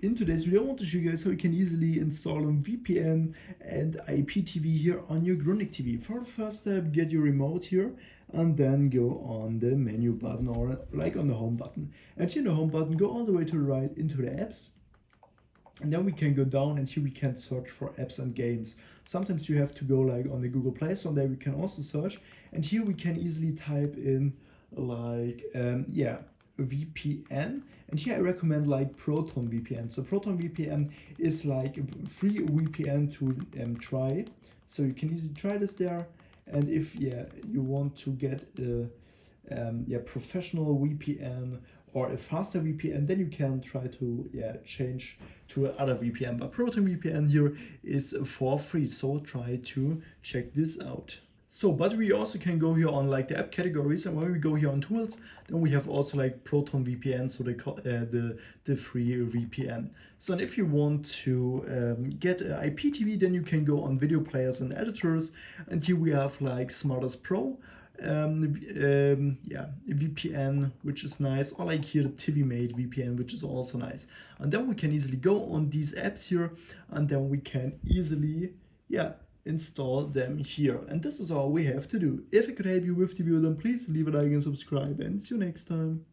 In today's video I want to show you guys how you can easily install a VPN and IPTV here on your Grundig TV. For the first step, get your remote here and then go on the menu button or like on the home button. And here in the home button, go all the way to the right into the apps. And then we can go down and here we can search for apps and games. Sometimes you have to go like on the Google Play Store, and there we can also search. And here we can easily type in like, VPN. And here I recommend like Proton VPN. So Proton VPN is like a free VPN to try. So you can easily try this there. And if you want to get a professional VPN or a faster VPN, then you can try to change to another VPN. But Proton VPN here is for free, so try to check this out. So, but we also can go here on like the app categories, and when we go here on tools, then we have also like Proton VPN, so they call the free VPN. So, and if you want to get IPTV, then you can go on video players and editors, and here we have like Smartest Pro, VPN, which is nice, or like here the TV Mate VPN, which is also nice. And then we can easily go on these apps here, and then we can easily install them here. And this is all we have to do. If I could help you with the video, then please leave a like and subscribe, and see you next time.